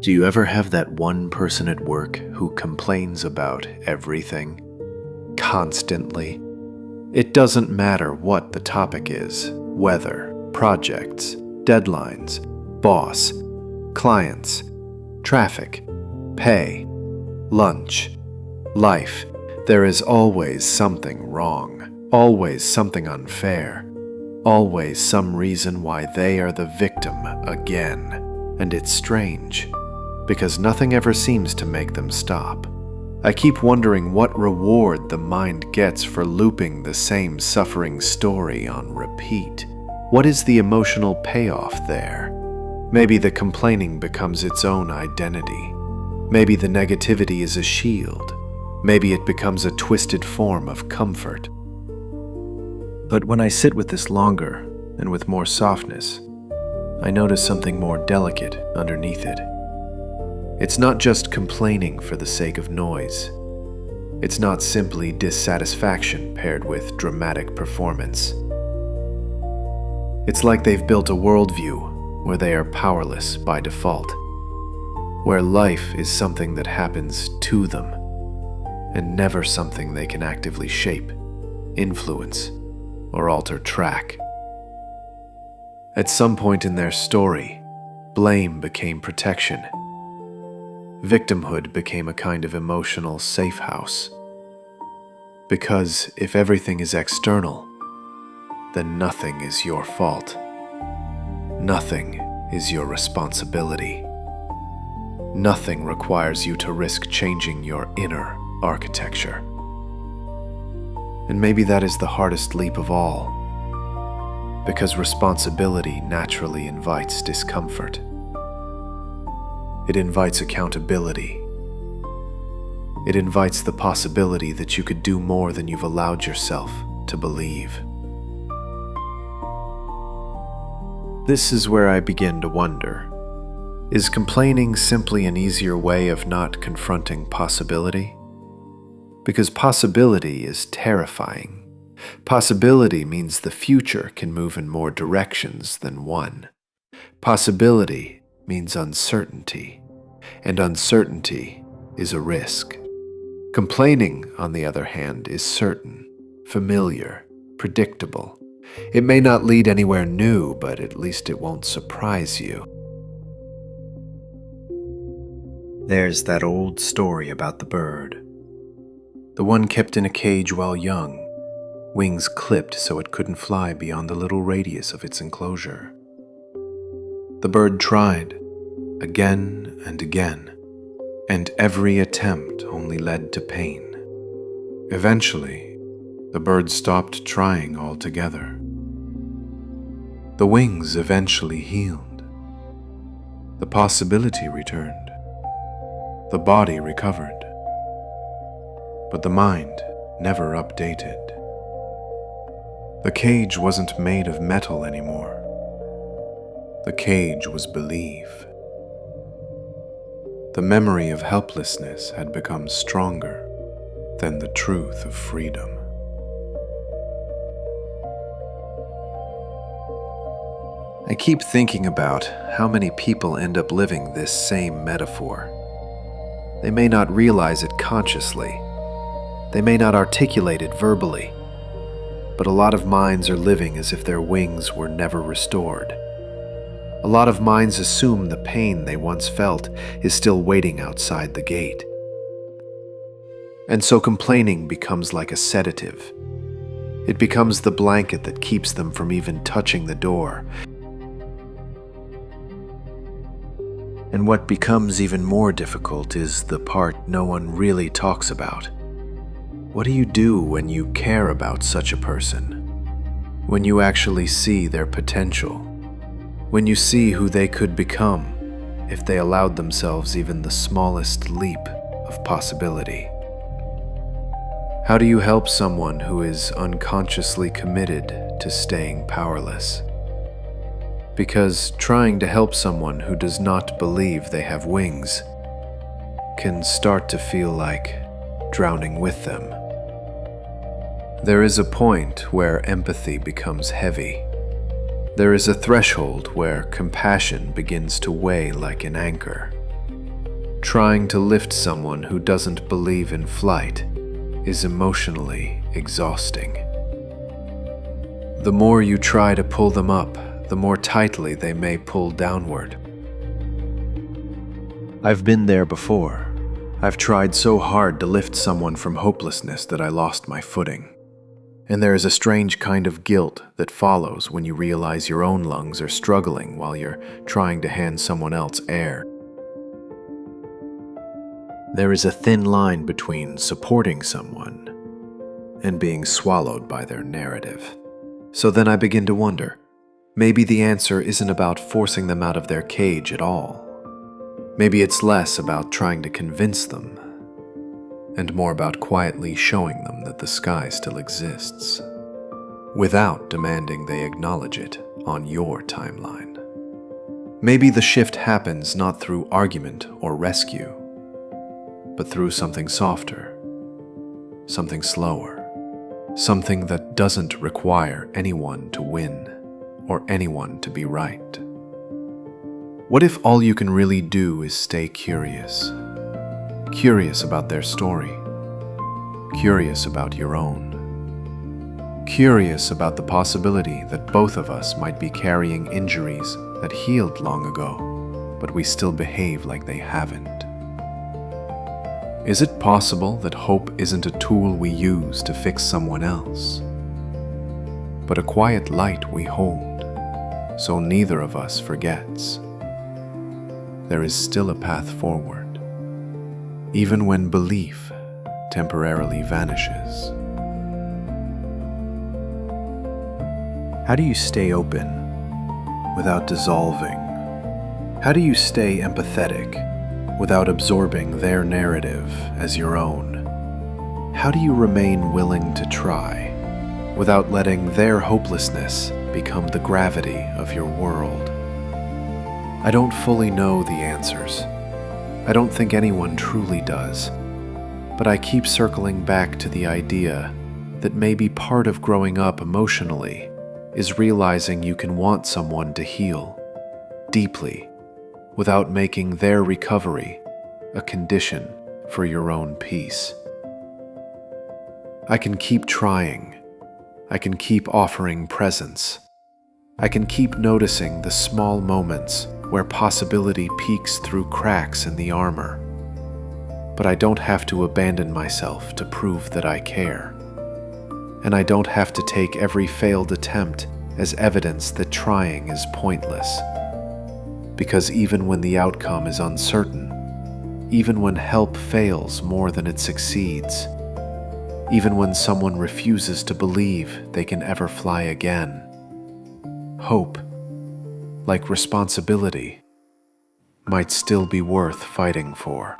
Do you ever have that one person at work who complains about everything? Constantly. It doesn't matter what the topic is: weather, projects, deadlines, boss, clients, traffic, pay, lunch, life. There is always something wrong, always something unfair, always some reason why they are the victim again. And it's strange, because nothing ever seems to make them stop. I keep wondering what reward the mind gets for looping the same suffering story on repeat. What is the emotional payoff there? Maybe the complaining becomes its own identity. Maybe the negativity is a shield. Maybe it becomes a twisted form of comfort. But when I sit with this longer and with more softness, I notice something more delicate underneath it. It's not just complaining for the sake of noise. It's not simply dissatisfaction paired with dramatic performance. It's like they've built a worldview where they are powerless by default, where life is something that happens to them and never something they can actively shape, influence, or alter track. At some point in their story, blame became protection. Victimhood became a kind of emotional safe house. Because if everything is external, then nothing is your fault. Nothing is your responsibility. Nothing requires you to risk changing your inner architecture. And maybe that is the hardest leap of all, because responsibility naturally invites discomfort. It invites accountability. It invites the possibility that you could do more than you've allowed yourself to believe. This is where I begin to wonder, is complaining simply an easier way of not confronting possibility? Because possibility is terrifying. Possibility means the future can move in more directions than one. Possibility means uncertainty, and uncertainty is a risk. Complaining, on the other hand, is certain, familiar, predictable. It may not lead anywhere new, but at least it won't surprise you. There's that old story about the bird. The one kept in a cage while young, wings clipped so it couldn't fly beyond the little radius of its enclosure. The bird tried, again and again, and every attempt only led to pain. Eventually, the bird stopped trying altogether. The wings eventually healed. The possibility returned. The body recovered. But the mind never updated. The cage wasn't made of metal anymore. The cage was belief. The memory of helplessness had become stronger than the truth of freedom. I keep thinking about how many people end up living this same metaphor. They may not realize it consciously. They may not articulate it verbally. But a lot of minds are living as if their wings were never restored. A lot of minds assume the pain they once felt is still waiting outside the gate. And so complaining becomes like a sedative. It becomes the blanket that keeps them from even touching the door. And what becomes even more difficult is the part no one really talks about. What do you do when you care about such a person? When you actually see their potential? When you see who they could become if they allowed themselves even the smallest leap of possibility? How do you help someone who is unconsciously committed to staying powerless? Because trying to help someone who does not believe they have wings can start to feel like drowning with them. There is a point where empathy becomes heavy. There is a threshold where compassion begins to weigh like an anchor. Trying to lift someone who doesn't believe in flight is emotionally exhausting. The more you try to pull them up, the more tightly they may pull downward. I've been there before. I've tried so hard to lift someone from hopelessness that I lost my footing. And there is a strange kind of guilt that follows when you realize your own lungs are struggling while you're trying to hand someone else air. There is a thin line between supporting someone and being swallowed by their narrative. So then I begin to wonder, maybe the answer isn't about forcing them out of their cage at all. Maybe it's less about trying to convince them, and more about quietly showing them that the sky still exists, without demanding they acknowledge it on your timeline. Maybe the shift happens not through argument or rescue, but through something softer, something slower, something that doesn't require anyone to win or anyone to be right. What if all you can really do is stay curious? Curious about their story, curious about your own, curious about the possibility that both of us might be carrying injuries that healed long ago, but we still behave like they haven't. Is it possible that hope isn't a tool we use to fix someone else, but a quiet light we hold so neither of us forgets? There is still a path forward, even when belief temporarily vanishes. How do you stay open without dissolving? How do you stay empathetic without absorbing their narrative as your own? How do you remain willing to try without letting their hopelessness become the gravity of your world? I don't fully know the answers. I don't think anyone truly does. But I keep circling back to the idea that maybe part of growing up emotionally is realizing you can want someone to heal deeply without making their recovery a condition for your own peace. I can keep trying. I can keep offering presence. I can keep noticing the small moments where possibility peeks through cracks in the armor. But I don't have to abandon myself to prove that I care. And I don't have to take every failed attempt as evidence that trying is pointless. Because even when the outcome is uncertain, even when help fails more than it succeeds, even when someone refuses to believe they can ever fly again, hope, like responsibility, might still be worth fighting for.